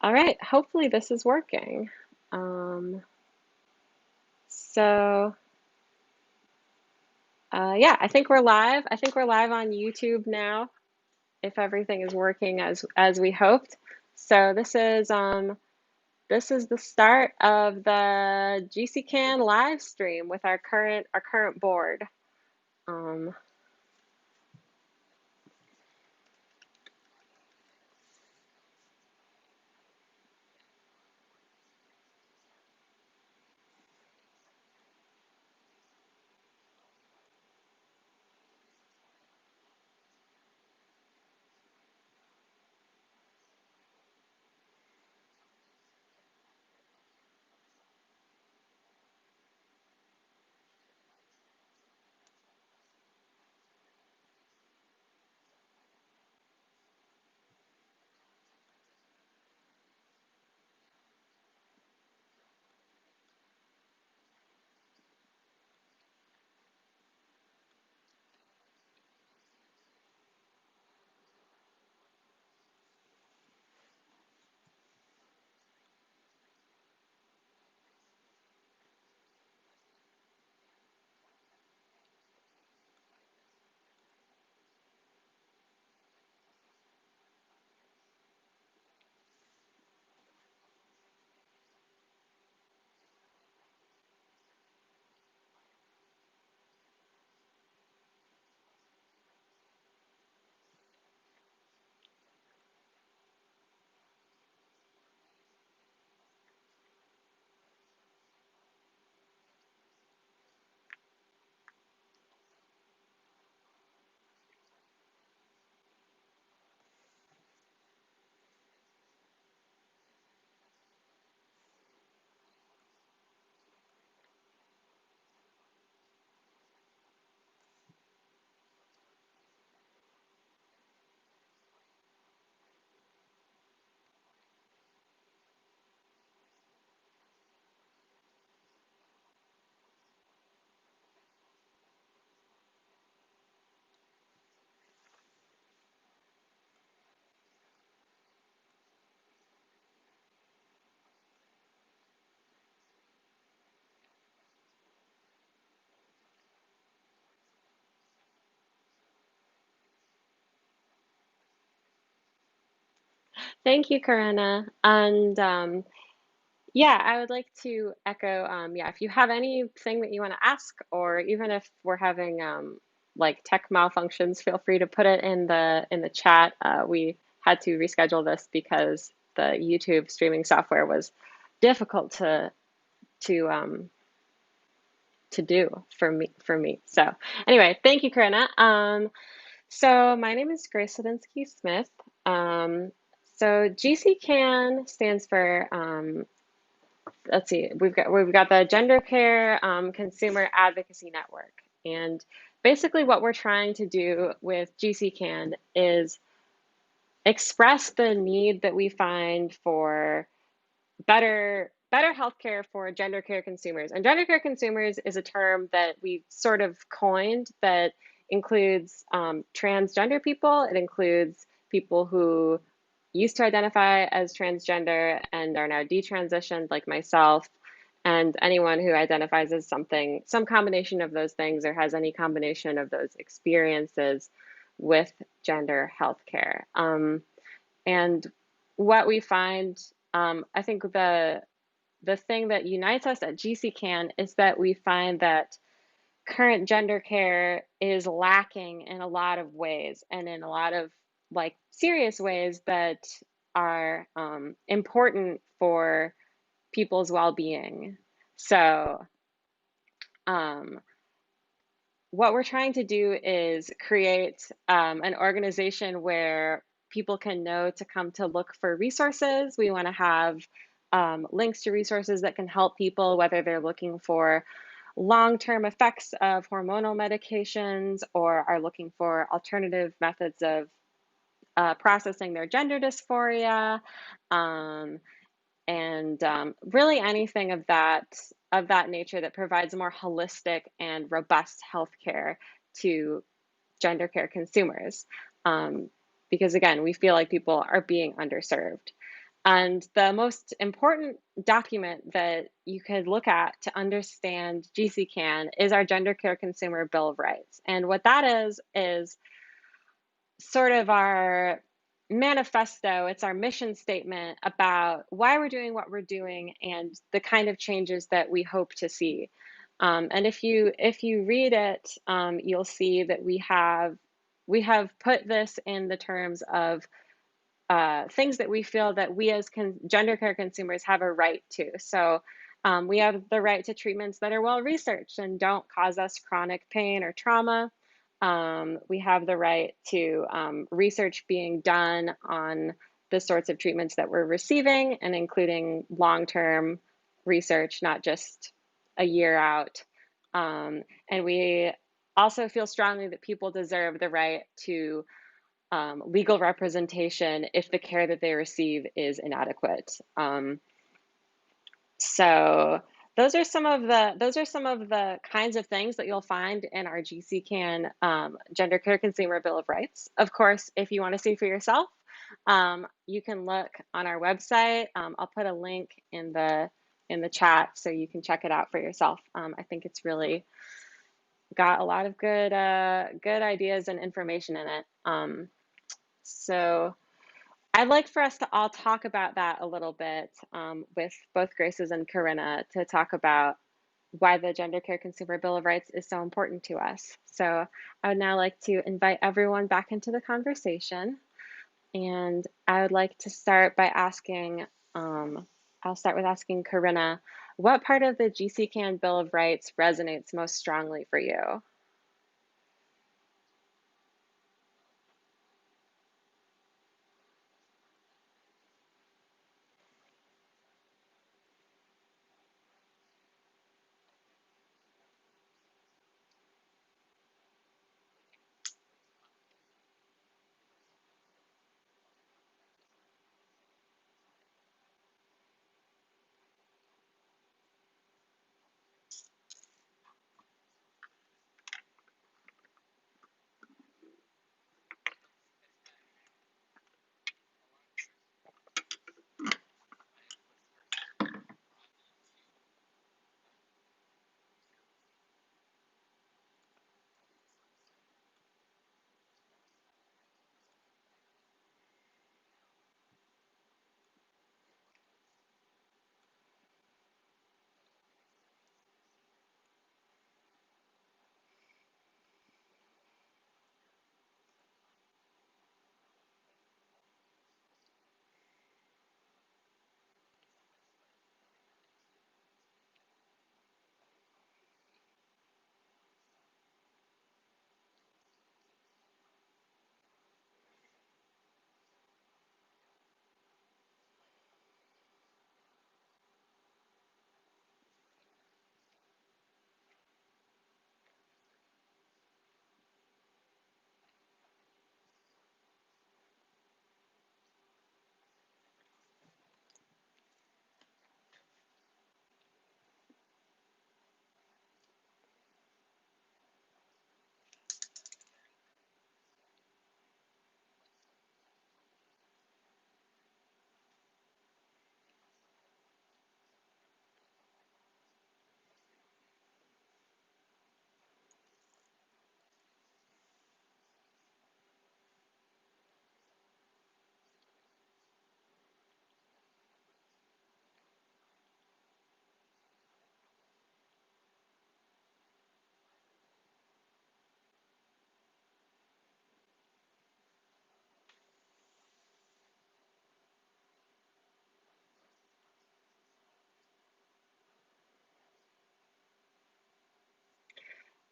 All right, hopefully this is working. Um, so yeah, I think we're live. I think we're live on YouTube now, if everything is working as we hoped. So this is the start of the GCCAN live stream with our current board. Um, Thank you, Karina. And yeah, I would like to echo, yeah, if you have anything that you want to ask, or even if we're having like tech malfunctions, feel free to put it in the chat. We had to reschedule this because the YouTube streaming software was difficult to um, to do for me. So anyway, thank you, Karina. So my name is Grace Sadinsky Smith. Um, so GCCAN stands for let's see, we've got the Gender Care Consumer Advocacy Network, and basically what we're trying to do with GCCAN is express the need that we find for better healthcare for gender care consumers. And gender care consumers is a term that we sort of coined that includes transgender people. It includes people who used to identify as transgender and are now detransitioned, like myself, and anyone who identifies as something, some combination of those things, or has any combination of those experiences with gender healthcare. And what we find, I think the thing that unites us at GCCAN is that we find that current gender care is lacking in a lot of ways, and in a lot of like serious ways that are important for people's well-being. So um, what we're trying to do is create an organization where people can know to come to look for resources. We want to have links to resources that can help people, whether they're looking for long-term effects of hormonal medications or are looking for alternative methods of processing their gender dysphoria, um, and really anything of that nature that provides more holistic and robust healthcare to gender care consumers. Um, because again, we feel like people are being underserved. And the most important document that you could look at to understand GCCAN is our Gender Care Consumer Bill of Rights. And what that is sort of our manifesto, it's our mission statement about why we're doing what we're doing and the kind of changes that we hope to see. And if you read it, you'll see that we have put this in the terms of things that we feel that we as gender care consumers have a right to. So we have the right to treatments that are well researched and don't cause us chronic pain or trauma. We have the right to research being done on the sorts of treatments that we're receiving, and including long-term research, not just a year out. And we also feel strongly that people deserve the right to legal representation if the care that they receive is inadequate. So those are some of the kinds of things that you'll find in our GCCAN Gender Care Consumer Bill of Rights. Of course, if you want to see for yourself, you can look on our website. I'll put a link in the chat so you can check it out for yourself. I think it's really got a lot of good ideas and information in it. So I'd like for us to all talk about that a little bit with both Graces and Corinna, to talk about why the Gender Care Consumer Bill of Rights is so important to us. So I would now like to invite everyone back into the conversation. And I would like to start by asking, I'll start with asking Corinna, what part of the GCCAN Bill of Rights resonates most strongly for you?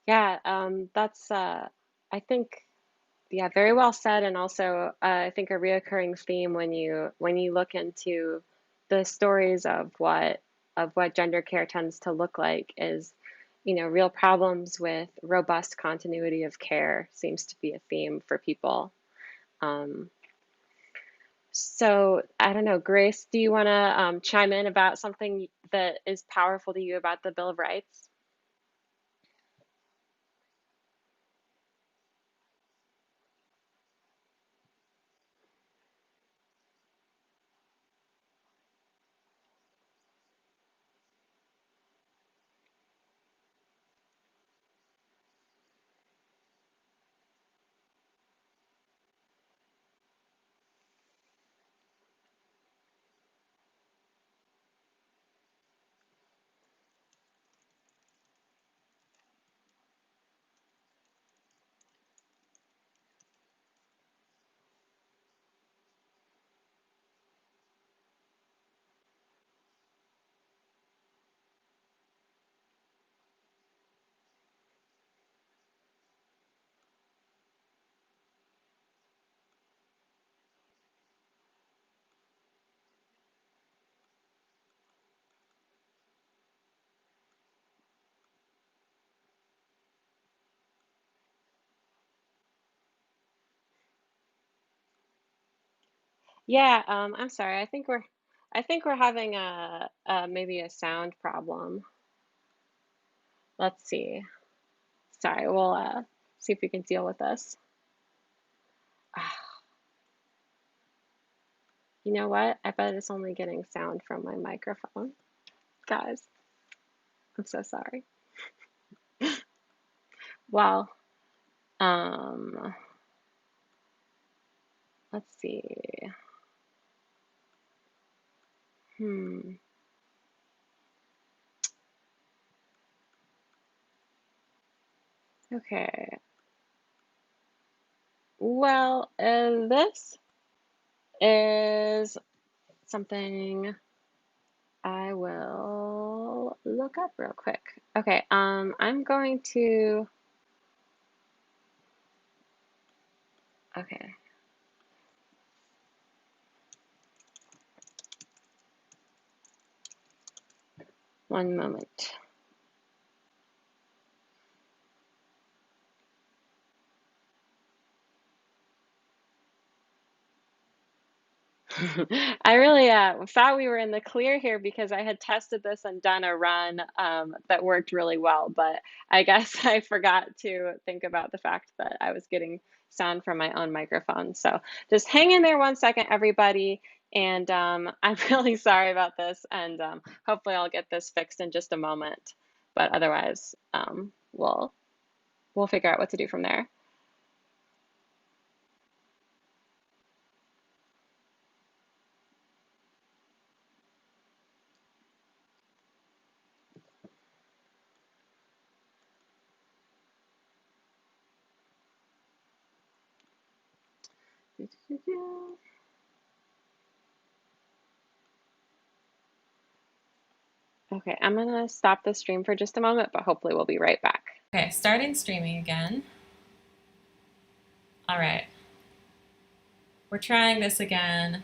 Yeah, that's, I think, yeah, very well said, and also I think a reoccurring theme when you look into the stories of what gender care tends to look like is, real problems with robust continuity of care seems to be a theme for people. Um, so I don't know, Grace, do you want to chime in about something that is powerful to you about the Bill of Rights? Yeah, I'm sorry. I think we're having a maybe a sound problem. Let's see. Sorry, we'll see if we can deal with this. You know what? I bet it's only getting sound from my microphone. Guys, I'm so sorry. Well, um, let's see. Hmm. Okay. Well, this is something I will look up real quick. Okay, I'm going to, okay, one moment. I really thought we were in the clear here because I had tested this and done a run that worked really well, but I guess I forgot to think about the fact that I was getting sound from my own microphone. So just hang in there one second, everybody. And I'm really sorry about this, and hopefully I'll get this fixed in just a moment. But otherwise, we'll figure out what to do from there. Okay, I'm gonna stop the stream for just a moment, but hopefully we'll be right back. Okay, starting streaming again. All right, we're trying this again.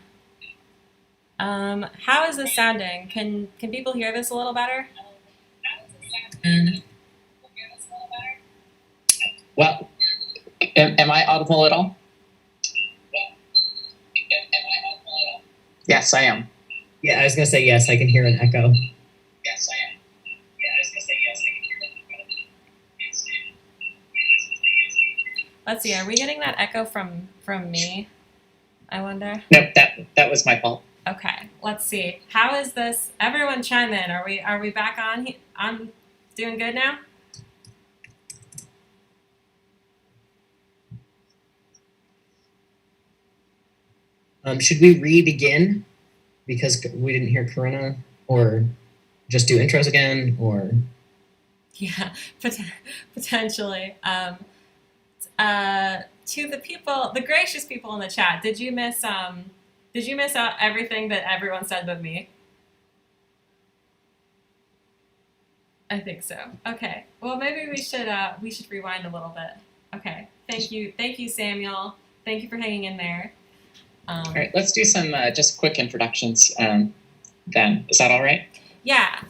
How is this sounding? Can people hear this a little better? Well, am I audible at all? Yes, I am. Yeah, I was gonna say yes. I can hear an echo. Yes, I am. Yeah, I was gonna say yes. I can hear an echo. Let's see. Are we getting that echo from me? I wonder. Nope, that was my fault. Okay, let's see. How is this? Everyone chime in. Are we back on doing good now? Should we re-begin because we didn't hear Corinna, or just do intros again, or? Yeah, potentially. To the people, the gracious people in the chat, did you miss out everything that everyone said but me? I think so. Okay. Well, maybe we should rewind a little bit. Okay. Thank you, Samuel. Thank you for hanging in there. All right, let's do some just quick introductions then. Is that all right? Yeah.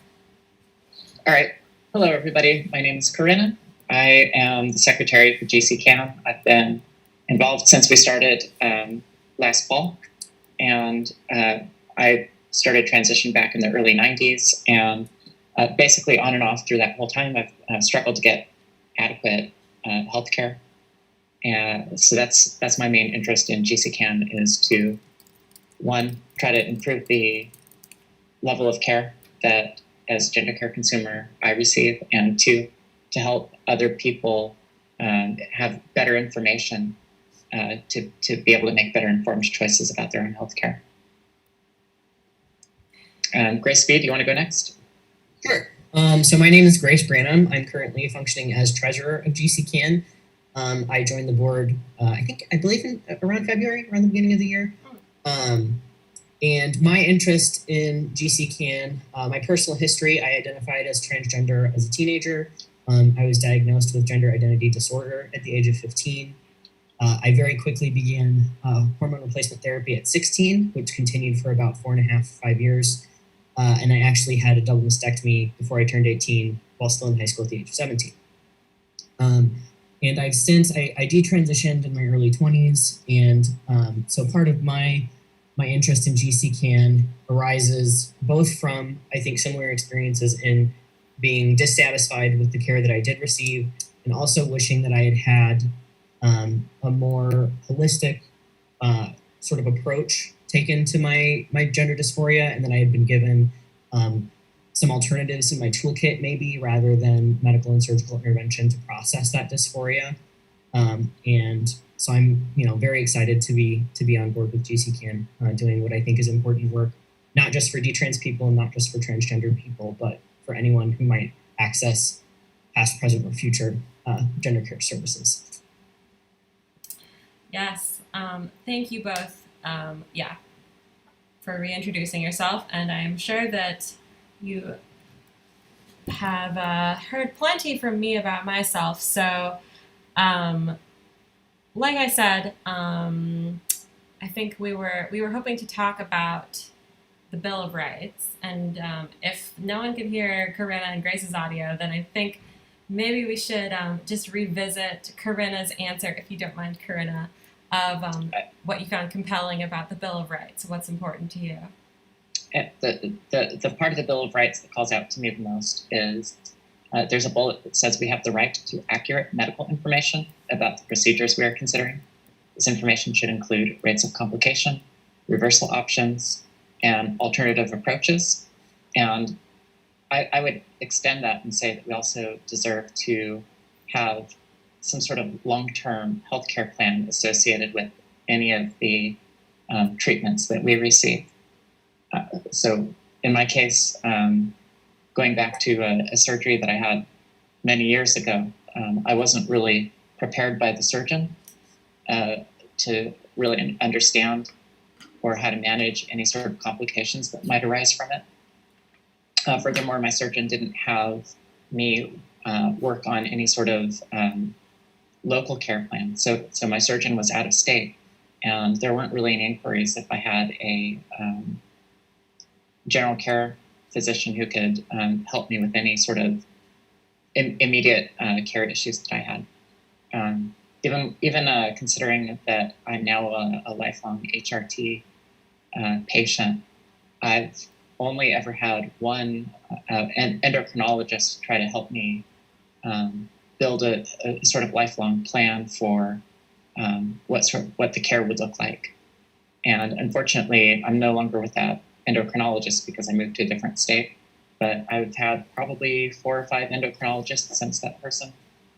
All right. Hello, everybody. My name is Corinna. I am the secretary for GCCAN. I've been involved since we started last fall, and I started transition back in the early 90s, and basically on and off through that whole time, I've struggled to get adequate healthcare. And so that's my main interest in GCCAN, is to, one, try to improve the level of care that as gender care consumer I receive, and two, to help other people have better information to be able to make better informed choices about their own healthcare. Grace Speed, do you want to go next? Sure. So my name is Grace Branham. I'm currently functioning as treasurer of GCCAN. I joined the board, I believe around February, around the beginning of the year. And my interest in GCCAN, my personal history, I identified as transgender as a teenager. I was diagnosed with gender identity disorder at the age of 15. I very quickly began hormone replacement therapy at 16, which continued for about 4.5, 5 years. And I actually had a double mastectomy before I turned 18 while still in high school at the age of 17. And I've since, I detransitioned in my early 20s. And so part of my my interest in GCCAN arises both from, I think, similar experiences in being dissatisfied with the care that I did receive, and also wishing that I had had a more holistic sort of approach taken to my gender dysphoria, and that I had been given some alternatives in my toolkit, maybe, rather than medical and surgical intervention to process that dysphoria. And so I'm, very excited to be on board with GCCAN, doing what I think is important work, not just for detrans people and not just for transgender people, but for anyone who might access past, present, or future gender care services. Yes, thank you both, for reintroducing yourself, and I'm sure that you have heard plenty from me about myself. So, like I said, I think we were hoping to talk about the Bill of Rights, and if no one can hear Corinna and Grace's audio, then I think maybe we should just revisit Corinna's answer, if you don't mind, Corinna, of what you found compelling about the Bill of Rights. What's important to you? The part of the Bill of Rights that calls out to me the most is there's a bullet that says we have the right to accurate medical information about the procedures we are considering. This information should include rates of complication, reversal options, and alternative approaches. And I would extend that and say that we also deserve to have some sort of long-term healthcare plan associated with any of the treatments that we receive. So in my case, going back to a surgery that I had many years ago, I wasn't really prepared by the surgeon to really understand or how to manage any sort of complications that might arise from it. Furthermore, my surgeon didn't have me work on any sort of local care plan. So my surgeon was out of state, and there weren't really any inquiries if I had a general care physician who could help me with any sort of immediate care issues that I had. Even considering that I'm now a lifelong HRT patient, I've only ever had one endocrinologist try to help me build a sort of lifelong plan for what the care would look like. And unfortunately, I'm no longer with that endocrinologist because I moved to a different state. But I've had probably 4 or 5 endocrinologists since that person,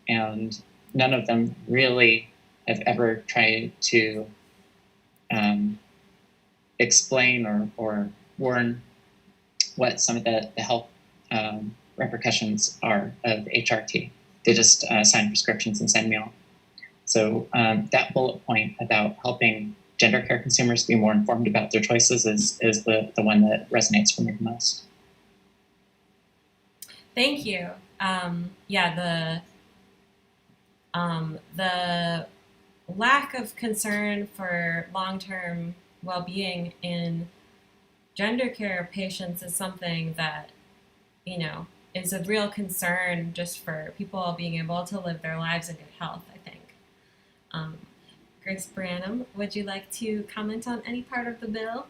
and none of them really have ever tried to explain or warn what some of the health repercussions are of HRT. They just sign prescriptions and send me on. So that bullet point about helping gender care consumers be more informed about their choices is the one that resonates for me the most. Thank you. The lack of concern for long-term well-being in gender care patients is something that, is a real concern just for people being able to live their lives in good health, I think. Grace Branham, would you like to comment on any part of the bill?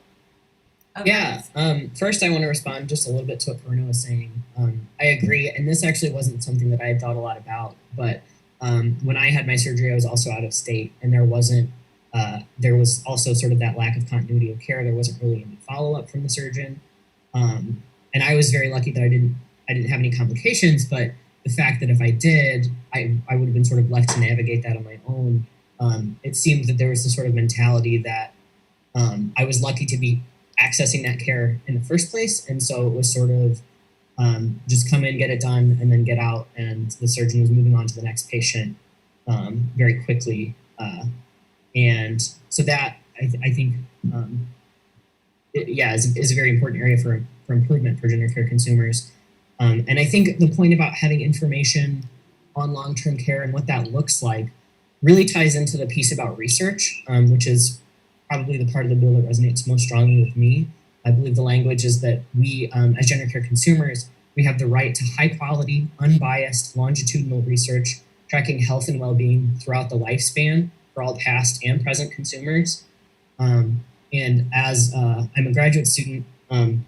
Yeah, first I want to respond just a little bit to what Corinna was saying. I agree, and this actually wasn't something that I had thought a lot about, but when I had my surgery, I was also out of state, and there was also sort of that lack of continuity of care. There wasn't really any follow-up from the surgeon, and I was very lucky that I didn't have any complications, but the fact that if I did, I would have been sort of left to navigate that on my own. It seemed that there was this sort of mentality that I was lucky to be accessing that care in the first place, and so it was sort of just come in, get it done, and then get out, and the surgeon was moving on to the next patient very quickly. And so that, I think, is a very important area for improvement for gender care consumers. And I think the point about having information on long-term care and what that looks like really ties into the piece about research, which is probably the part of the bill that resonates most strongly with me. I believe the language is that we, as gender care consumers, we have the right to high-quality, unbiased, longitudinal research tracking health and well-being throughout the lifespan for all past and present consumers. And as I'm a graduate student, and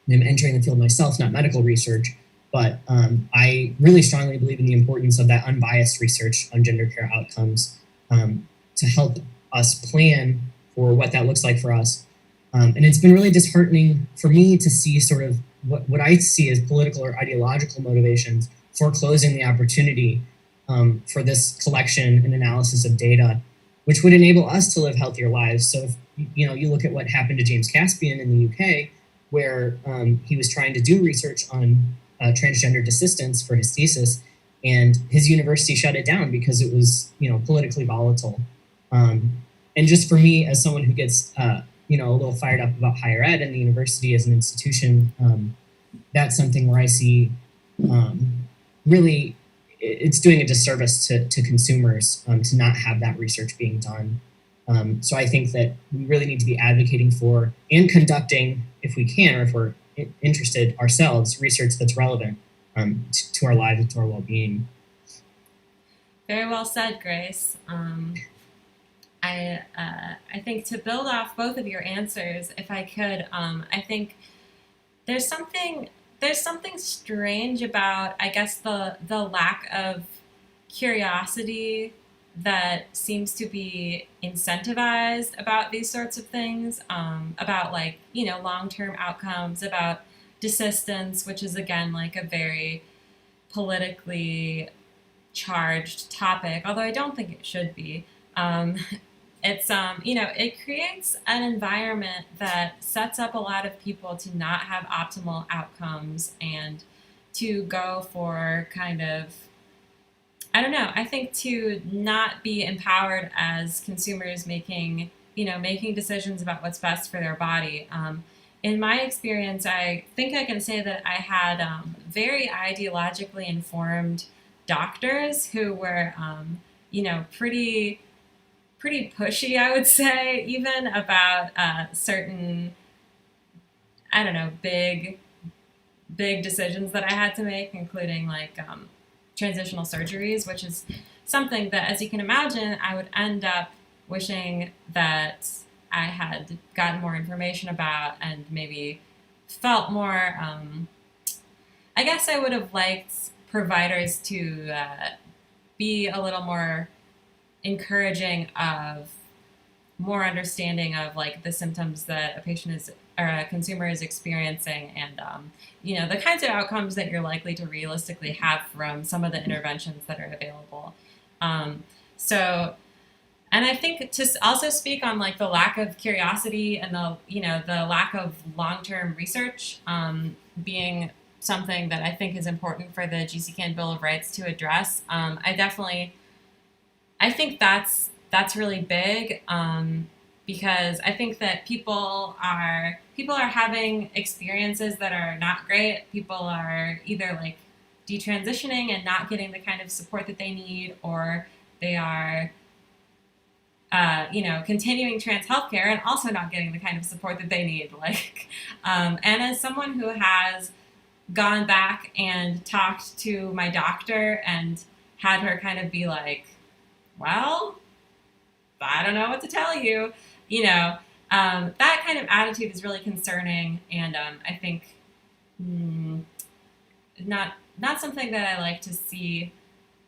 I'm entering the field myself, not medical research, but I really strongly believe in the importance of that unbiased research on gender care outcomes to help us plan for what that looks like for us. And it's been really disheartening for me to see sort of what I see as political or ideological motivations foreclosing the opportunity for this collection and analysis of data, which would enable us to live healthier lives. So if you look at what happened to James Caspian in the UK, where he was trying to do research on transgender desistance for his thesis, and his university shut it down because it was politically volatile. And just for me, as someone who gets a little fired up about higher ed and the university as an institution, that's something where I see really it's doing a disservice to consumers to not have that research being done. So I think that we really need to be advocating for and conducting, if we can, or if we're interested ourselves, research that's relevant to our lives and to our well-being. Very well said, Grace. I think to build off both of your answers, if I could, I think there's something strange about, I guess, the lack of curiosity that seems to be incentivized about these sorts of things, about long-term outcomes, about desistance, which is again like a very politically charged topic, although I don't think it should be. It's it creates an environment that sets up a lot of people to not have optimal outcomes and to go for kind of, I don't know, I think to not be empowered as consumers making decisions about what's best for their body. In my experience, I think I can say that I had very ideologically informed doctors who were, pretty pushy, I would say, even about certain, I don't know, big decisions that I had to make, including like transitional surgeries, which is something that, as you can imagine, I would end up wishing that I had gotten more information about and maybe felt more, I guess I would have liked providers to be a little more encouraging of more understanding of like the symptoms that a patient is or a consumer is experiencing, and the kinds of outcomes that you're likely to realistically have from some of the interventions that are available. And I think to also speak on like the lack of curiosity and the lack of long-term research being something that I think is important for the GCCAN Bill of Rights to address. I think that's really big because I think that people are having experiences that are not great. People are either like detransitioning and not getting the kind of support that they need, or they are continuing trans healthcare and also not getting the kind of support that they need. And as someone who has gone back and talked to my doctor and had her kind of be like, well, I don't know what to tell you, that kind of attitude is really concerning, and I think not something that I like to see,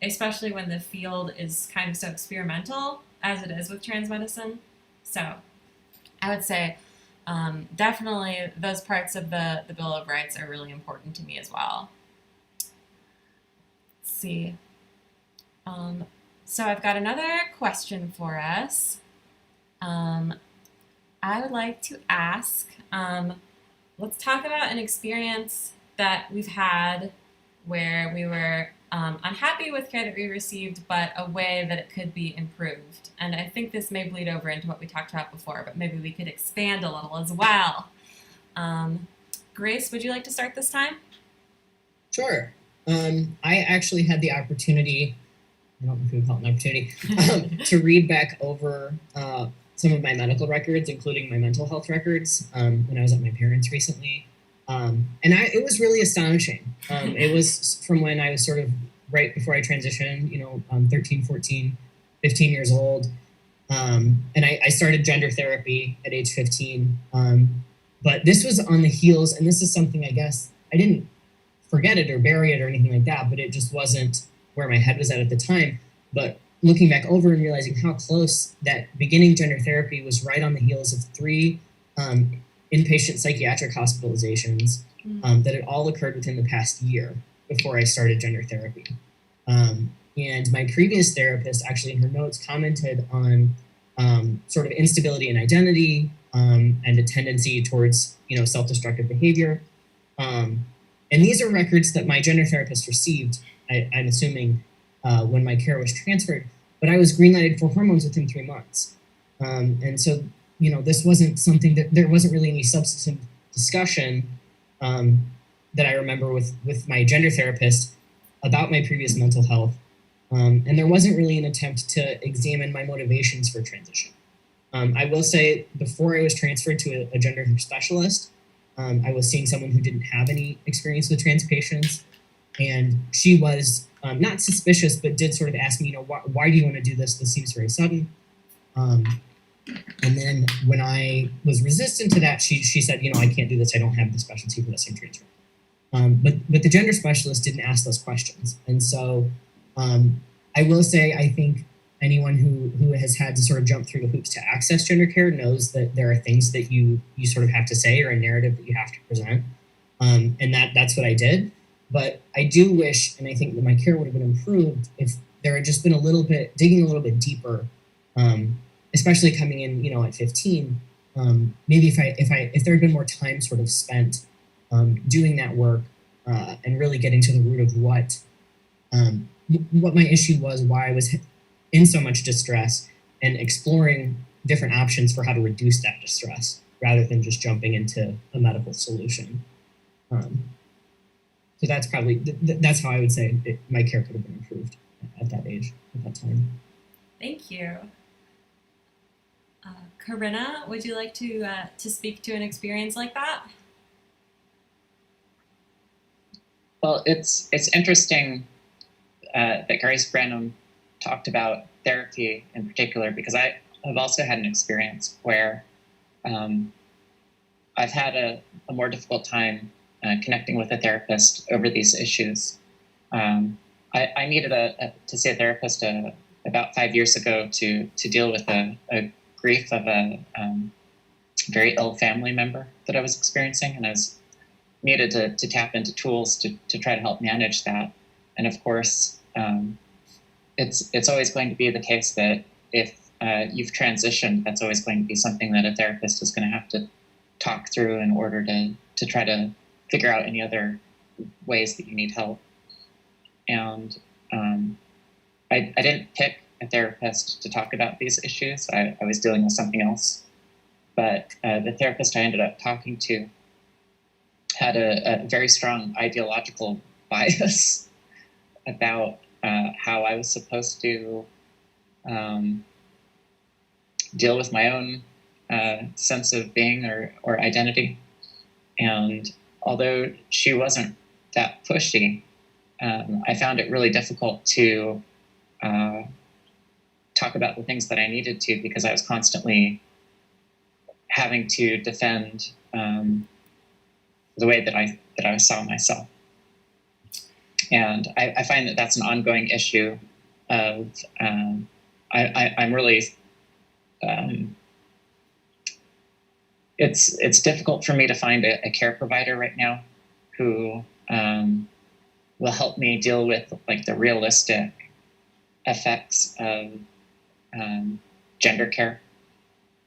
especially when the field is kind of so experimental as it is with trans medicine. So I would say definitely those parts of the Bill of Rights are really important to me as well. Let's see. So I've got another question for us. I would like to ask, let's talk about an experience that we've had where we were unhappy with care that we received, but a way that it could be improved. And I think this may bleed over into what we talked about before, but maybe we could expand a little as well. Grace, would you like to start this time? Sure. I actually had the opportunity, I don't know if we would call it an opportunity, to read back over some of my medical records, including my mental health records, when I was at my parents' recently. And it was really astonishing. It was from when I was sort of right before I transitioned, 13, 14, 15 years old. And I started gender therapy at age 15. But this was on the heels, and this is something I guess I didn't forget it or bury it or anything like that, but it just wasn't where my head was at the time. But looking back over and realizing how close that beginning gender therapy was right on the heels of 3 inpatient psychiatric hospitalizations that had all occurred within the past year before I started gender therapy. And my previous therapist actually in her notes commented on sort of instability in identity and a tendency towards, self-destructive behavior. And these are records that my gender therapist received, I'm assuming, when my care was transferred, but I was green-lighted for hormones within 3 months. And so, this wasn't something that there wasn't really any substantive discussion that I remember with my gender therapist about my previous mental health. And there wasn't really an attempt to examine my motivations for transition. I will say, before I was transferred to a gender specialist, I was seeing someone who didn't have any experience with trans patients, and she was not suspicious, but did sort of ask me, why do you want to do this? This seems very sudden. And then when I was resistant to that, she said, I can't do this. I don't have the specialty for this. I'm transferred. But the gender specialist didn't ask those questions, and so I will say, I think anyone who has had to sort of jump through the hoops to access gender care knows that there are things that you sort of have to say, or a narrative that you have to present. And that's what I did. But I do wish, and I think that my care would have been improved if there had just been digging a little bit deeper, especially coming in, at 15. Maybe if there had been more time sort of spent doing that work and really getting to the root of what my issue was, why I was in so much distress, and exploring different options for how to reduce that distress rather than just jumping into a medical solution. So that's probably, that's how I would say my care could have been improved at that age, at that time. Thank you. Corinna, would you like to speak to an experience like that? Well, it's interesting that Grace Branham talked about therapy in particular, because I have also had an experience where I've had a more difficult time connecting with a therapist over these issues. I needed to see a therapist about 5 years ago to deal with a grief of a very ill family member that I was experiencing, and I was needed to tap into tools to try to help manage that. And of course, it's always going to be the case that if you've transitioned, that's always going to be something that a therapist is going to have to talk through in order to try to figure out any other ways that you need help. And I didn't pick a therapist to talk about these issues. I was dealing with something else. But the therapist I ended up talking to had a very strong ideological bias about how I was supposed to deal with my own sense of being or identity. And although she wasn't that pushy, I found it really difficult to talk about the things that I needed to, because I was constantly having to defend the way that I saw myself. And I find that that's an ongoing issue of, I'm really, it's difficult for me to find a care provider right now who will help me deal with like the realistic effects of gender care,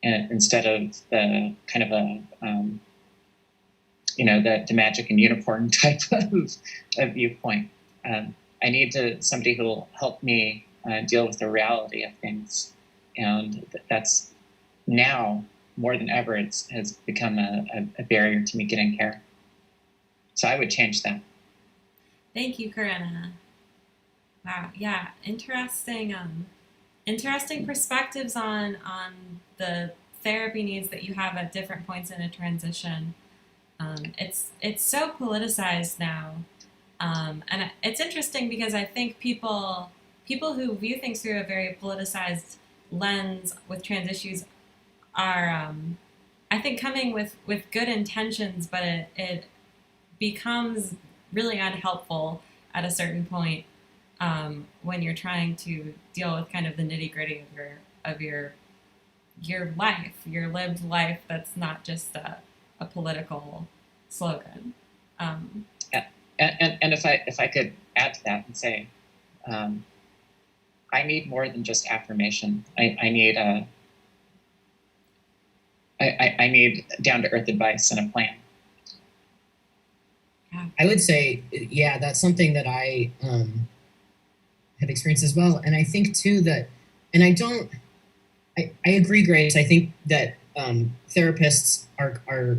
instead of the kind of the magic and unicorn type of viewpoint. I need somebody who will help me deal with the reality of things, and that's now more than ever has become a barrier to me getting care. So I would change that. Thank you, Corinna. Wow, yeah, interesting perspectives on the therapy needs that you have at different points in a transition. It's so politicized now, and it's interesting because I think people who view things through a very politicized lens with trans issues are, I think, coming with good intentions, but it becomes really unhelpful at a certain point when you're trying to deal with kind of the nitty gritty of your life, your lived life. That's not just a political slogan. And if I could add to that and say, I need more than just affirmation. I need down to earth advice and a plan. I would say, yeah, that's something that I have experienced as well. And I think too that, and I agree, Grace. I think that therapists are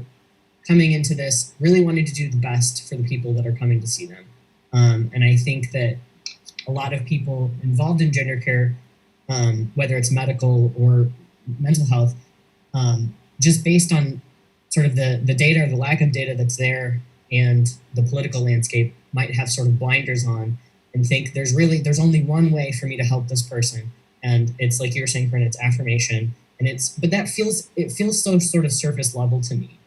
coming into this really wanting to do the best for the people that are coming to see them. And I think that a lot of people involved in gender care, whether it's medical or mental health, just based on sort of the data or the lack of data that's there and the political landscape, might have sort of blinders on and think there's only one way for me to help this person. And it's like you were saying, Corinne, it's affirmation. But it feels so sort of surface level to me.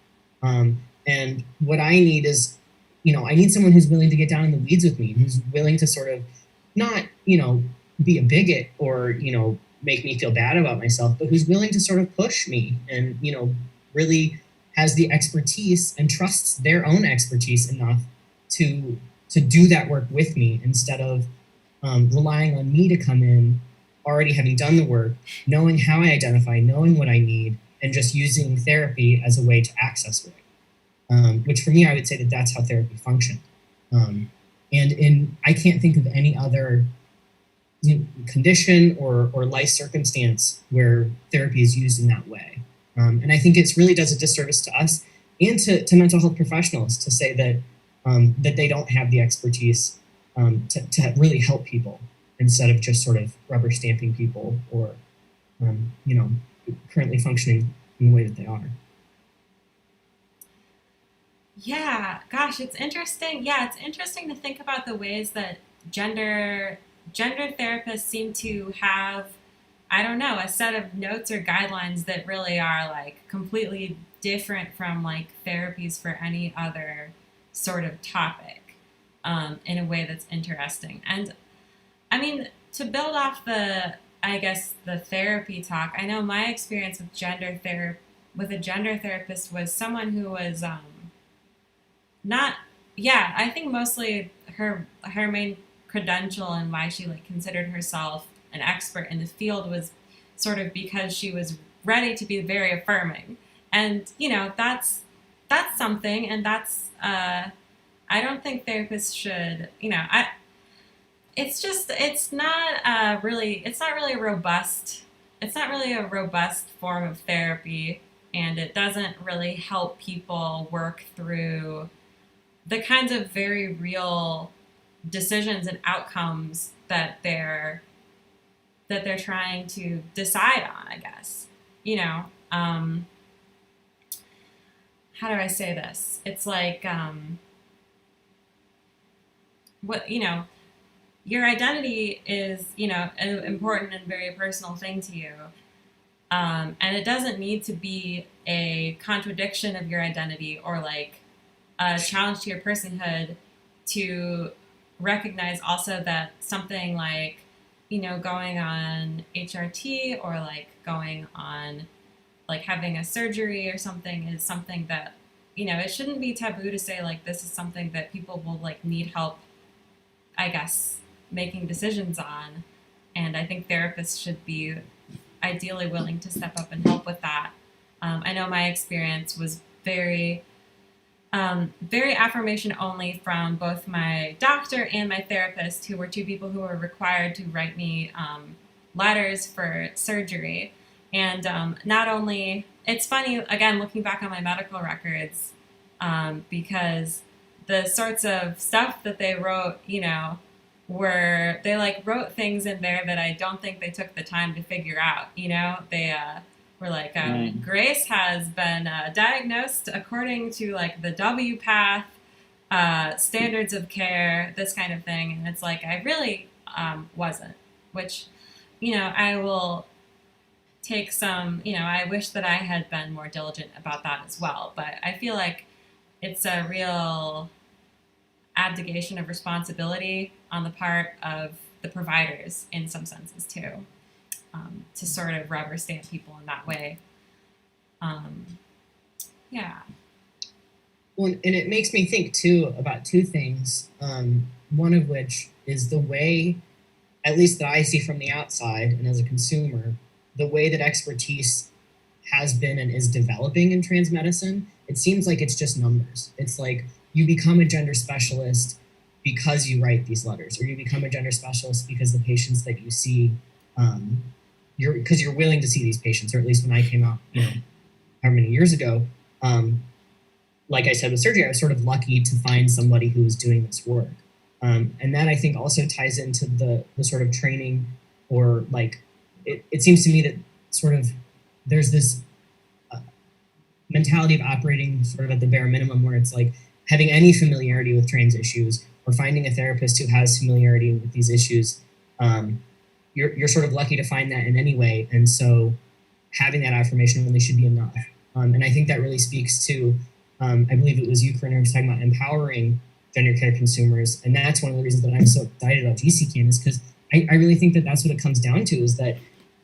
And what I need is, I need someone who's willing to get down in the weeds with me, who's willing to sort of not, be a bigot or, make me feel bad about myself, but who's willing to sort of push me and, really has the expertise and trusts their own expertise enough to do that work with me instead of relying on me to come in, already having done the work, knowing how I identify, knowing what I need, and just using therapy as a way to access it. Which for me, I would say that that's how therapy functioned. And I can't think of any other condition or life circumstance where therapy is used in that way. And I think it really does a disservice to us and to mental health professionals to say that that they don't have the expertise to really help people instead of just sort of rubber stamping people or currently functioning in the way that they are. Yeah, gosh, it's interesting. Yeah, it's interesting to think about the ways that gender therapists seem to have, I don't know, a set of notes or guidelines that really are like completely different from like therapies for any other sort of topic, in a way that's interesting. And I mean, to build off I guess the therapy talk, I know my experience with with a gender therapist was someone who was not, yeah, I think mostly her main credential and why she like considered herself an expert in the field was sort of because she was ready to be very affirming. And that's something, and that's I don't think therapists should, it's not really a robust form of therapy, and it doesn't really help people work through the kinds of very real decisions and outcomes that they're trying to decide on, I guess. How do I say this? It's like your identity is, an important and very personal thing to you. And it doesn't need to be a contradiction of your identity or like a challenge to your personhood to recognize also that something like, going on HRT or like going on, like having a surgery or something is something that, it shouldn't be taboo to say like this is something that people will like need help, I guess, making decisions on. And I think therapists should be ideally willing to step up and help with that. I know my experience was very affirmation only from both my doctor and my therapist, who were two people who were required to write me letters for surgery. And not only, it's funny, again, looking back on my medical records, because the sorts of stuff that they wrote, they like wrote things in there that I don't think they took the time to figure out. They were like, Grace has been diagnosed according to like the WPATH standards of care, this kind of thing. And it's like, I really wasn't, which, I will take some, I wish that I had been more diligent about that as well. But I feel like it's a real abdication of responsibility on the part of the providers in some senses too, to sort of rubber stamp people in that way. Yeah. Well, and it makes me think too about two things. One of which is the way, at least that I see from the outside and as a consumer, the way that expertise has been and is developing in trans medicine. It seems like it's just numbers. It's like you become a gender specialist because you write these letters, or you become a gender specialist because the patients that you see, because you're willing to see these patients, or at least when I came out, however many years ago, like I said with surgery, I was sort of lucky to find somebody who was doing this work. And that I think also ties into the sort of training, or like, it seems to me that sort of there's this mentality of operating sort of at the bare minimum, where it's like having any familiarity with trans issues or finding a therapist who has familiarity with these issues. You're sort of lucky to find that in any way. And so having that affirmation really should be enough. And I think that really speaks to, I believe it was you, Corinna, who was talking about empowering gender care consumers. And that's one of the reasons that I'm so excited about GCCAN, is because I really think that that's what it comes down to, is that,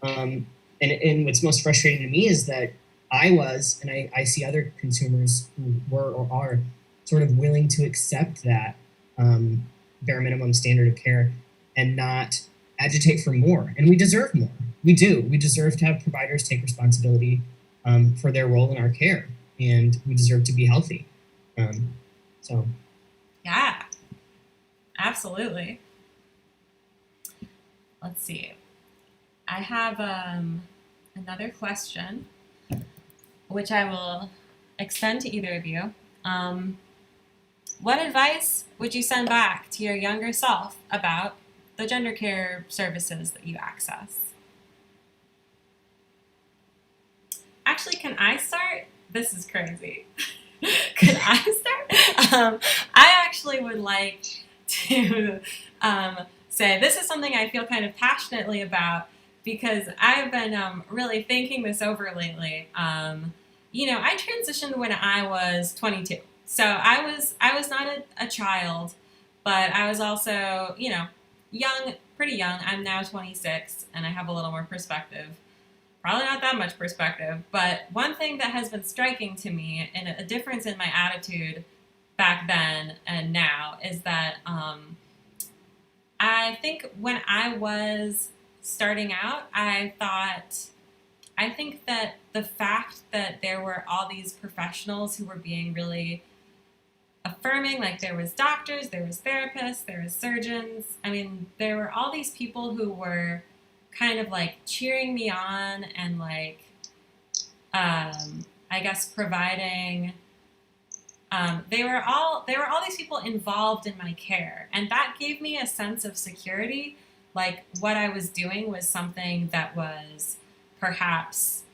and what's most frustrating to me is that I was, and I see other consumers who were or are sort of willing to accept that bare minimum standard of care and not agitate for more. And we deserve more. We do. We deserve to have providers take responsibility for their role in our care, and we deserve to be healthy. So. Yeah, absolutely. Let's see. I have another question, which I will extend to either of you. What advice would you send back to your younger self about the gender care services that you access? Actually, can I start? This is crazy. Could I start? I actually would like to say this is something I feel kind of passionately about, because I've been really thinking this over lately. I transitioned when I was 22. So I was not a child, but I was also, young, pretty young. I'm now 26, and I have a little more perspective. Probably not that much perspective, but one thing that has been striking to me, and a difference in my attitude back then and now, is that I think when I was starting out, I think that the fact that there were all these professionals who were being really affirming, like there was doctors, there was therapists, there was surgeons. I mean, there were all these people who were kind of like cheering me on and like, I guess providing. They were all these people involved in my care, and that gave me a sense of security. Like what I was doing was something that was perhaps,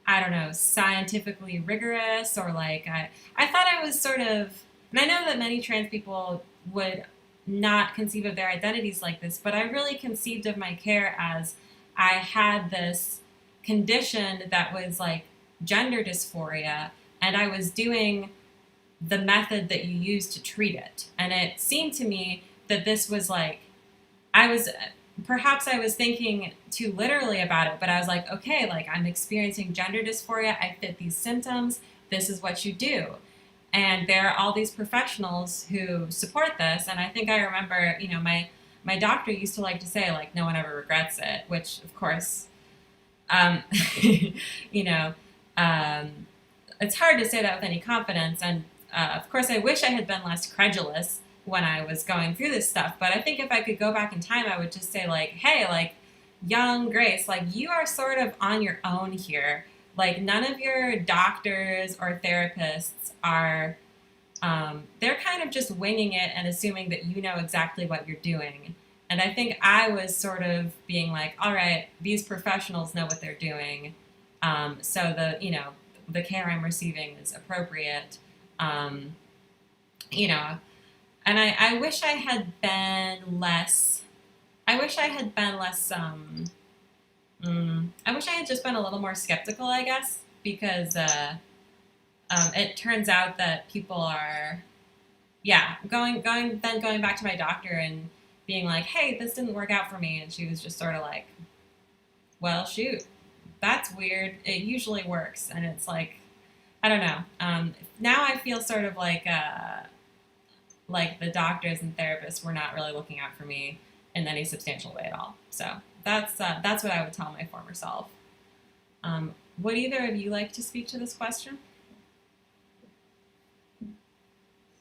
I don't know, scientifically rigorous, or like I thought I was sort of, and I know that many trans people would not conceive of their identities like this, but I really conceived of my care as I had this condition that was like gender dysphoria, and I was doing the method that you use to treat it. And it seemed to me that this was like, perhaps I was thinking too literally about it, but I was like, okay, like I'm experiencing gender dysphoria, I fit these symptoms, this is what you do. And there are all these professionals who support this. And I think I remember, my doctor used to like to say, like, no one ever regrets it, which of course, it's hard to say that with any confidence. And of course, I wish I had been less credulous when I was going through this stuff. But I think if I could go back in time, I would just say, like, hey, like, young Grace, like, you are sort of on your own here. Like, none of your doctors or therapists are, they're kind of just winging it and assuming that you know exactly what you're doing. And I think I was sort of being like, all right, these professionals know what they're doing. So the care I'm receiving is appropriate. And I wish I had been less, I wish I had just been a little more skeptical, I guess, because it turns out that people are, yeah, going back to my doctor and being like, hey, this didn't work out for me, and she was just sort of like, well, shoot, that's weird. It usually works, and it's like, I don't know. Now I feel sort of like the doctors and therapists were not really looking out for me in any substantial way at all. So that's what I would tell my former self. Would either of you like to speak to this question?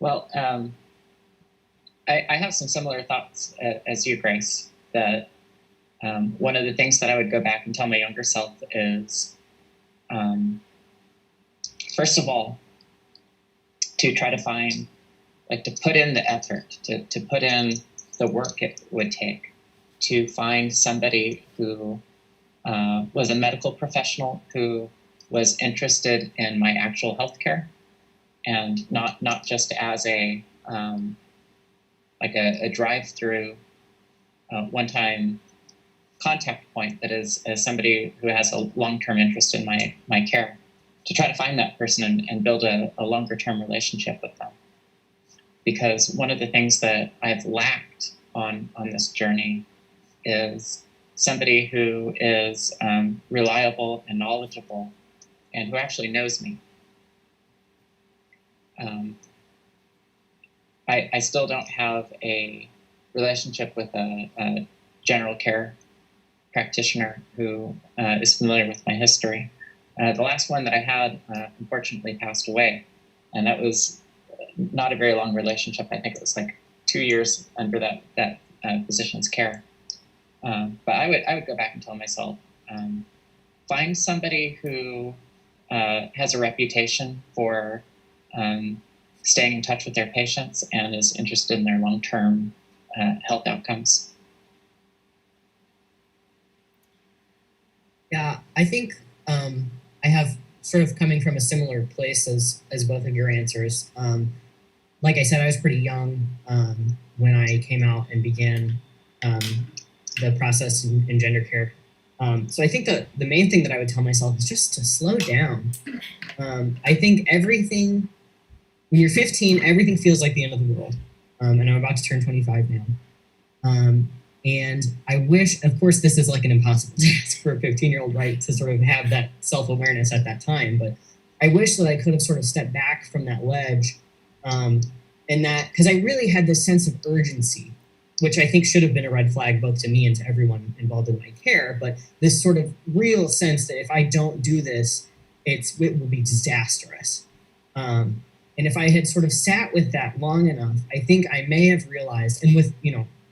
Well, I have some similar thoughts as you, Grace, that one of the things that I would go back and tell my younger self is, first of all, to try to find, like, to put in the effort, to put in the work it would take to find somebody who was a medical professional who was interested in my actual healthcare, and not just as a like a drive-through one-time contact point, that is as somebody who has a long-term interest in my care, to try to find that person and build a longer-term relationship with them. Because one of the things that I've lacked on this journey is somebody who is reliable and knowledgeable and who actually knows me. I still don't have a relationship with a general care practitioner who is familiar with my history. The last one that I had unfortunately passed away, and that was not a very long relationship. I think it was like 2 years under that physician's care. But I would go back and tell myself, find somebody who has a reputation for staying in touch with their patients and is interested in their long-term health outcomes. Yeah, I think I have sort of coming from a similar place as both of your answers. Like I said, I was pretty young when I came out and began the process in gender care. So I think the main thing that I would tell myself is just to slow down. I think everything, when you're 15, everything feels like the end of the world. And I'm about to turn 25 now. And I wish, of course, this is like an impossible task for a 15-year-old, right, to sort of have that self-awareness at that time. But I wish that I could have sort of stepped back from that ledge, and that, because I really had this sense of urgency, which I think should have been a red flag both to me and to everyone involved in my care. But this sort of real sense that if I don't do this, it will be disastrous. And if I had sort of sat with that long enough, I think I may have realized, and with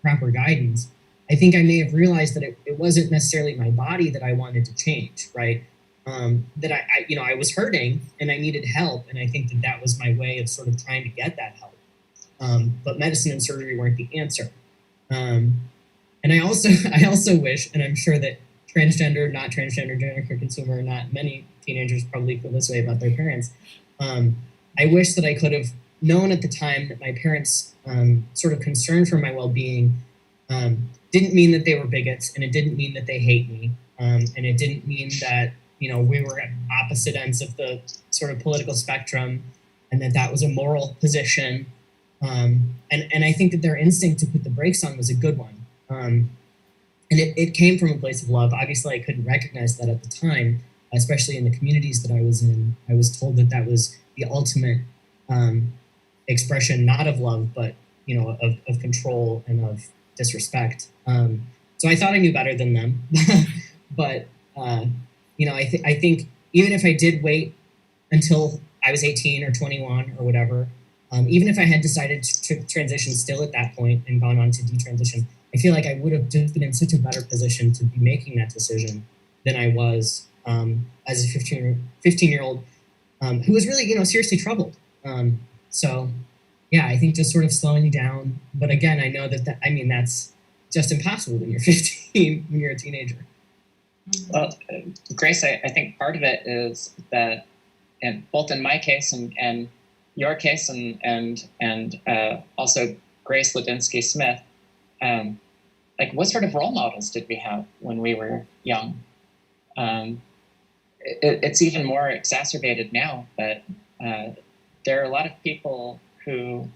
proper guidance, I think I may have realized that it wasn't necessarily my body that I wanted to change, right? That I was hurting and I needed help, and I think that was my way of sort of trying to get that help. But medicine and surgery weren't the answer. And I also wish, and I'm sure that transgender, not transgender, gender care consumer, not many teenagers probably feel this way about their parents. I wish that I could have known at the time that my parents' sort of concern for my well-being didn't mean that they were bigots, and it didn't mean that they hate me, and it didn't mean that we were at opposite ends of the sort of political spectrum, and that was a moral position. And I think that their instinct to put the brakes on was a good one. And it came from a place of love. Obviously, I couldn't recognize that at the time, especially in the communities that I was in. I was told that was the ultimate expression, not of love, but of control and of disrespect. So I thought I knew better than them. But I think even if I did wait until I was 18 or 21 or whatever, even if I had decided to transition still at that point and gone on to detransition, I feel like I would have just been in such a better position to be making that decision than I was as a 15-year-old who was really, seriously troubled. So yeah, I think just sort of slowing down. But again, I know that's just impossible when you're 15, when you're a teenager. Well, Grace, I think part of it is that, and both in my case and your case and also Grace Ladinsky Smith, like, what sort of role models did we have when we were young? it's even more exacerbated now, but there are a lot of people who,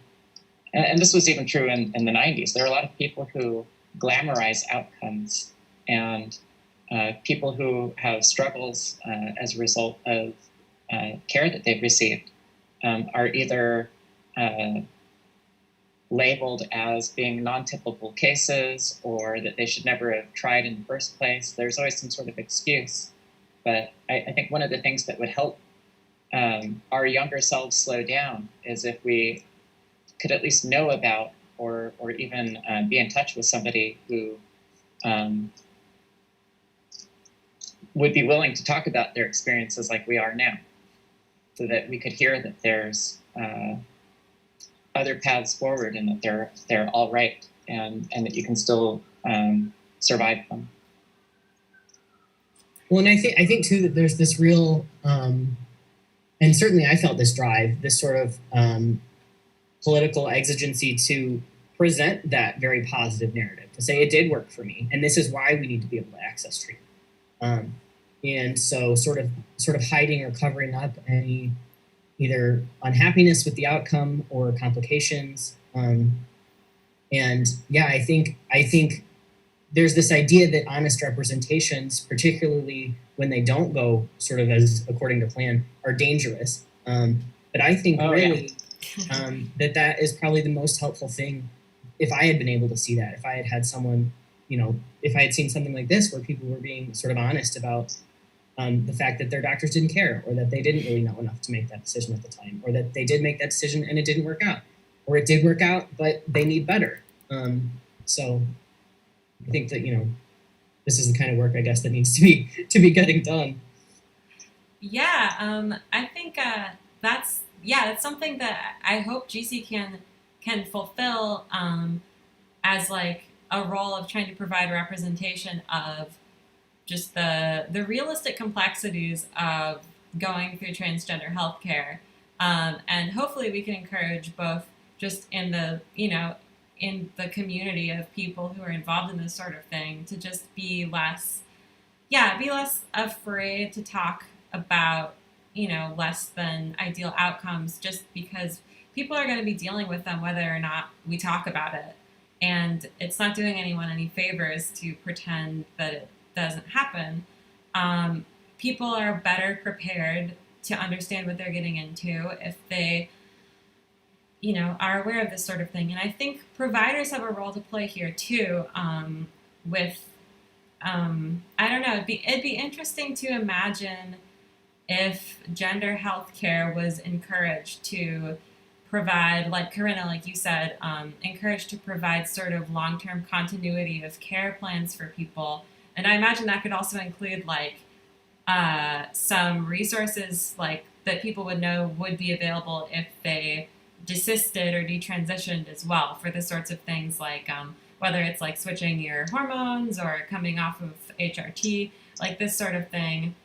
and this was even true in the 90s, there are a lot of people who glamorize outcomes, and people who have struggles as a result of care that they've received are either labeled as being non-typical cases, or that they should never have tried in the first place. There's always some sort of excuse. But I think one of the things that would help our younger selves slow down is if we could at least know about or even be in touch with somebody who would be willing to talk about their experiences like we are now, so that we could hear that there's other paths forward, and that they're all right, and that you can still survive them. Well, and I think too that there's this real, and certainly I felt this drive, this sort of political exigency to present that very positive narrative, to say it did work for me, and this is why we need to be able to access treatment. And so sort of hiding or covering up any either unhappiness with the outcome or complications. And yeah, I think there's this idea that honest representations, particularly when they don't go sort of as according to plan, are dangerous. But I think that is probably the most helpful thing. If I had been able to see that, if I had someone, if I had seen something like this where people were being sort of honest about the fact that their doctors didn't care, or that they didn't really know enough to make that decision at the time, or that they did make that decision and it didn't work out, or it did work out but they need better. So I think that this is the kind of work, I guess, that needs to be getting done. Yeah, I think that's something that I hope GCCAN can fulfill as like a role of trying to provide a representation of just the realistic complexities of going through transgender healthcare, and hopefully we can encourage both just in the community of people who are involved in this sort of thing to just be less afraid to talk about less than ideal outcomes, just because people are going to be dealing with them whether or not we talk about it, and it's not doing anyone any favors to pretend that it doesn't happen. People are better prepared to understand what they're getting into if they are aware of this sort of thing. And I think providers have a role to play here too, with I don't know, it'd be interesting to imagine if gender health care was encouraged to provide, like Corinna, like you said, encouraged to provide sort of long-term continuity of care plans for people. And I imagine that could also include like some resources like that people would know would be available if they desisted or detransitioned as well, for the sorts of things like whether it's like switching your hormones or coming off of HRT, like this sort of thing.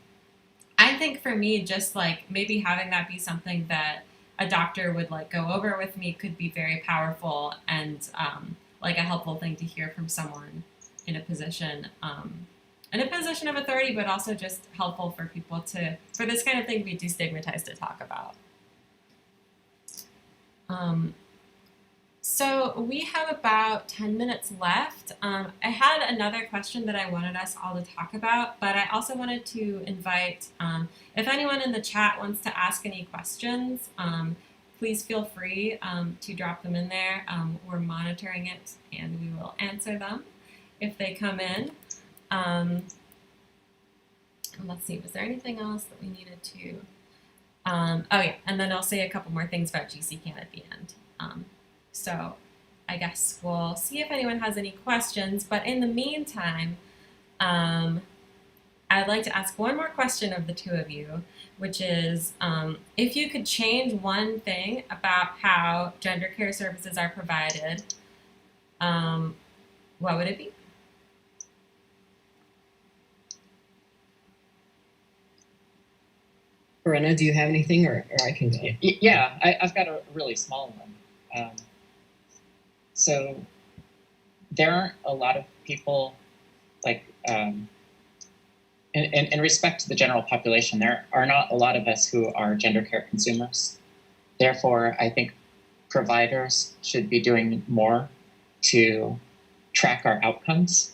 I think for me, just like maybe having that be something that a doctor would like go over with me could be very powerful, and like a helpful thing to hear from someone in a position of authority, but also just helpful for people for this kind of thing be destigmatized to talk about. So we have about 10 minutes left. I had another question that I wanted us all to talk about, but I also wanted to invite, if anyone in the chat wants to ask any questions, please feel free to drop them in there. We're monitoring it and we will answer them if they come in. Let's see, was there anything else that we needed to? Oh yeah, and then I'll say a couple more things about GCCAN at the end. So I guess we'll see if anyone has any questions, but in the meantime, I'd like to ask one more question of the two of you, which is if you could change one thing about how gender care services are provided, what would it be? Corinna, do you have anything, or I can go? Yeah, I've got a really small one. So there aren't a lot of people like in in respect to the general population, there are not a lot of us who are gender care consumers. Therefore, I think providers should be doing more to track our outcomes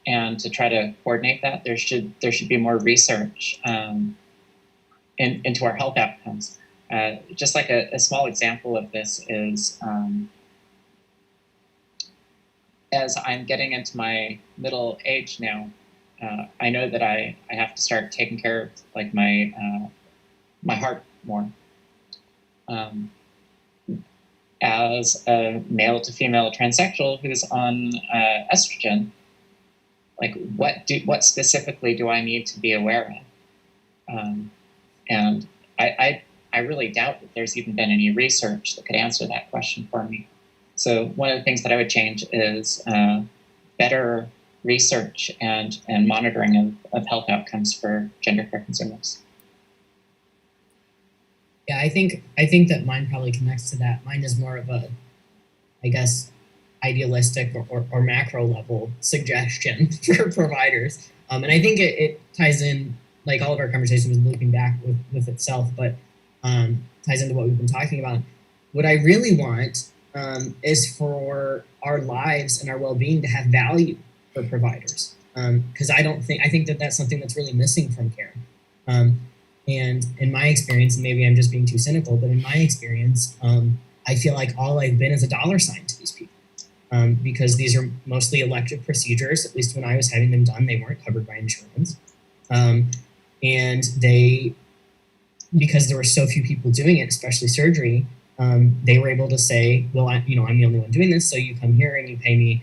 and to try to coordinate that. There should be more research into our health outcomes. Just like a small example of this is, as I'm getting into my middle age now, I know that I have to start taking care of like my heart more. As a male to female transsexual who's on estrogen, like what specifically do I need to be aware of? And I really doubt that there's even been any research that could answer that question for me. So one of the things that I would change is better research and monitoring of health outcomes for gender care consumers. Yeah, I think that mine probably connects to that. Mine is more of a, I guess, idealistic or macro level suggestion for providers. And I think it ties in, like all of our conversation was looping back with itself, but ties into what we've been talking about. What I really want is for our lives and our well-being to have value for providers. Because I think that that's something that's really missing from care. And in my experience, and maybe I'm just being too cynical, but in my experience, I feel like all I've been is a dollar sign to these people. Because these are mostly elective procedures. At least when I was having them done, they weren't covered by insurance. And because there were so few people doing it, especially surgery, they were able to say, well, I'm the only one doing this, so you come here and you pay me,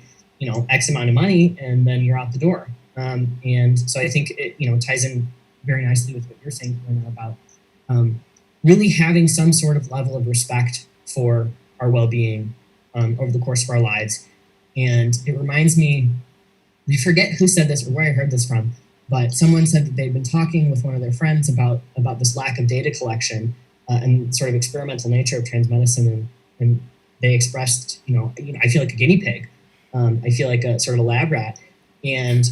X amount of money, and then you're out the door. And so I think it, ties in very nicely with what you're saying, Lena, about really having some sort of level of respect for our well-being over the course of our lives. And it reminds me, I forget who said this or where I heard this from, but someone said that they'd been talking with one of their friends about this lack of data collection and sort of experimental nature of trans medicine, and they expressed, I feel like a guinea pig. I feel like a sort of a lab rat. And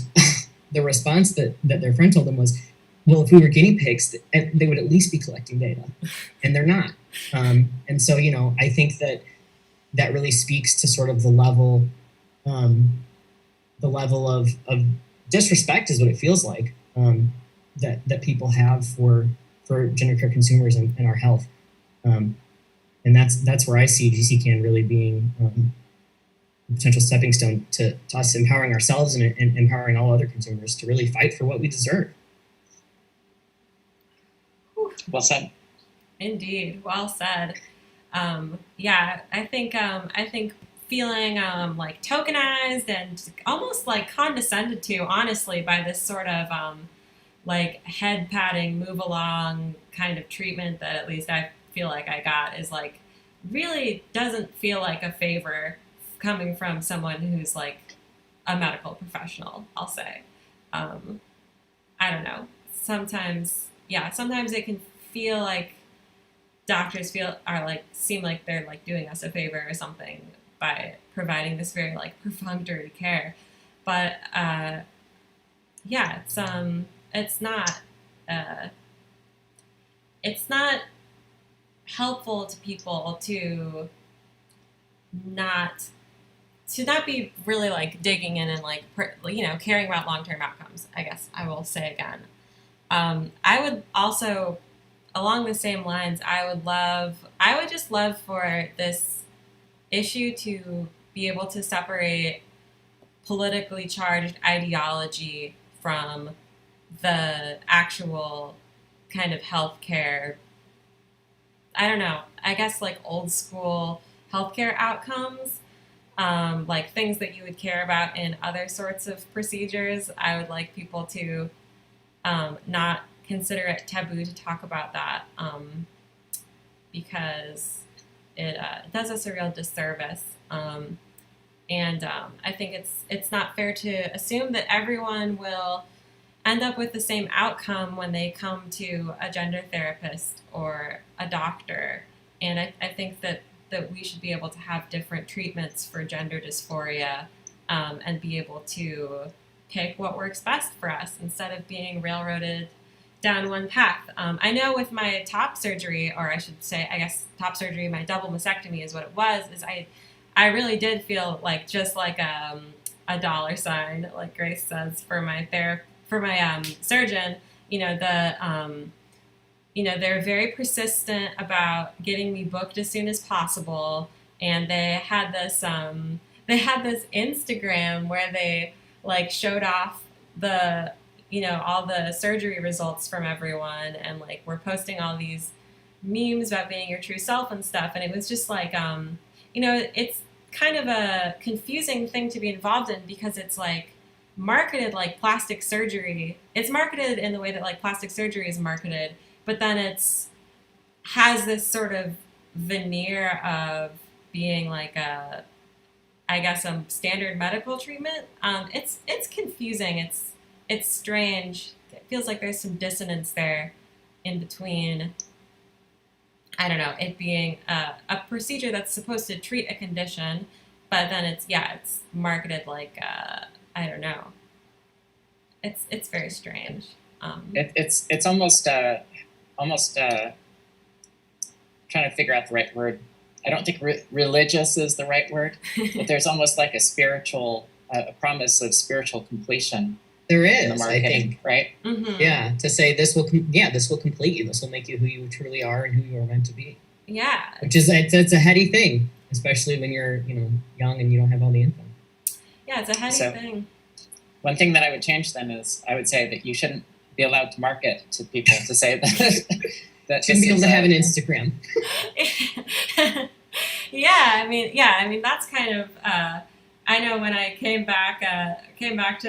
the response that their friend told them was, well, if we were guinea pigs, they would at least be collecting data, and they're not. And so, I think that really speaks to sort of the level of disrespect is what it feels like that people have for gender care consumers and our health. And that's where I see GCCAN really being a potential stepping stone to us empowering ourselves and empowering all other consumers to really fight for what we deserve. Well said. Indeed, well said. Yeah, I think feeling like tokenized and almost like condescended to, honestly, by this sort of like head patting, move along kind of treatment that at least I feel like I got is like really doesn't feel like a favor coming from someone who's like a medical professional, I'll say. I don't know. Sometimes it can feel like doctors seem like they're like doing us a favor or something by providing this very like perfunctory care. But it's not helpful to people to not be really like digging in and like caring about long-term outcomes, I guess I will say again. I would also, along the same lines, I would just love for this issue to be able to separate politically charged ideology from the actual kind of healthcare, I don't know, I guess like old school healthcare outcomes, like things that you would care about in other sorts of procedures. I would like people to not consider it taboo to talk about that because it does us a real disservice. And I think it's not fair to assume that everyone will end up with the same outcome when they come to a gender therapist or a doctor. And I think that we should be able to have different treatments for gender dysphoria and be able to pick what works best for us instead of being railroaded down one path. I know with my top surgery, or I should say, I guess top surgery, my double mastectomy is what it was, is I really did feel like just like a dollar sign, like Grace says, for my surgeon. They're very persistent about getting me booked as soon as possible, and they had this Instagram where they like showed off the all the surgery results from everyone, and like we're posting all these memes about being your true self and stuff, and it was just like it's kind of a confusing thing to be involved in because it's like marketed like plastic surgery. It's marketed in the way that like plastic surgery is marketed, but then it's has this sort of veneer of being like a standard medical treatment. It's confusing. It's strange. It feels like there's some dissonance there in between. I don't know, it being a procedure that's supposed to treat a condition, but then it's marketed like I don't know. It's very strange. It's almost trying to figure out the right word. I don't think religious is the right word, but there's almost like a spiritual, a promise of spiritual completion. There in the is, I marketing, think. right? Mm-hmm. Yeah, to say this will complete you. This will make you who you truly are and who you are meant to be. Yeah. Which is it's a heady thing, especially when you're young and you don't have all the info. Yeah, it's a heady thing. One thing that I would change then is I would say that you shouldn't be allowed to market to people to say that shouldn't be able to have an Instagram. I mean that's kind of. I know when I came back to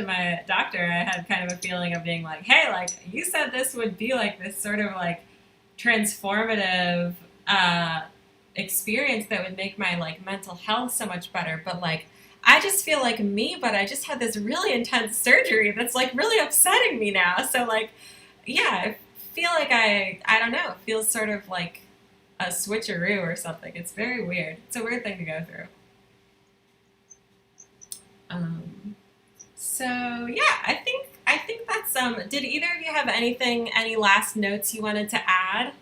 my doctor, I had kind of a feeling of being like, hey, like you said this would be like this sort of like transformative experience that would make my like mental health so much better, but like I just feel like me, but I just had this really intense surgery that's like really upsetting me now. So like, yeah, I feel like I don't know, it feels sort of like a switcheroo or something. It's very weird. It's a weird thing to go through. So yeah, I think that's did either of you have any last notes you wanted to add?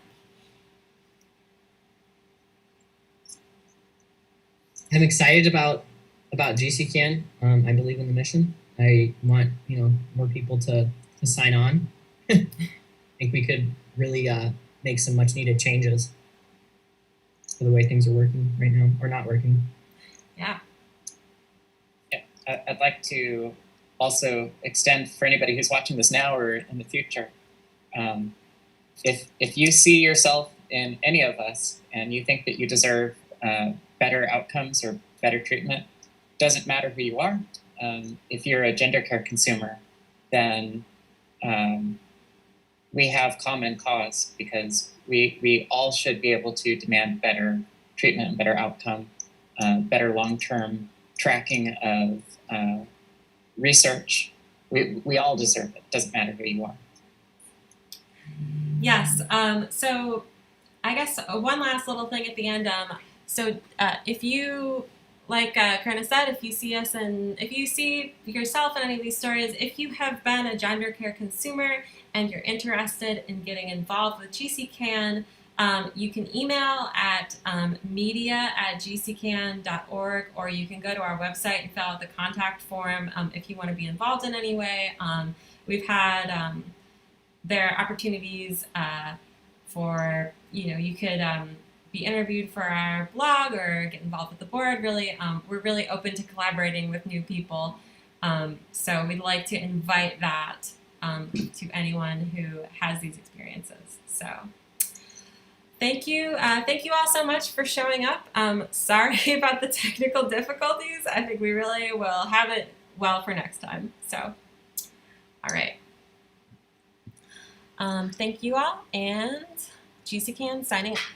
I'm excited about GCCAN. I believe in the mission. I want more people to sign on. I think we could really make some much needed changes for the way things are working right now, or not working. Yeah. I'd like to also extend for anybody who's watching this now or in the future, if you see yourself in any of us and you think that you deserve better outcomes or better treatment, doesn't matter who you are. If you're a gender care consumer, then we have common cause because we all should be able to demand better treatment and better outcome, better long-term tracking of research. We all deserve it. Doesn't matter who you are. Yes. So I guess one last little thing at the end. So if you, like Karina said, if you see us and if you see yourself in any of these stories, if you have been a gender care consumer and you're interested in getting involved with GCCAN, you can email at media@gccan.org, or you can go to our website and fill out the contact form if you want to be involved in any way. We've had there are opportunities for, you could be interviewed for our blog or get involved with the board. Really, we're really open to collaborating with new people. So we'd like to invite that to anyone who has these experiences. So thank you all so much for showing up. Sorry about the technical difficulties. I think we really will have it well for next time. So, all right. Thank you all, and GCCAN signing off.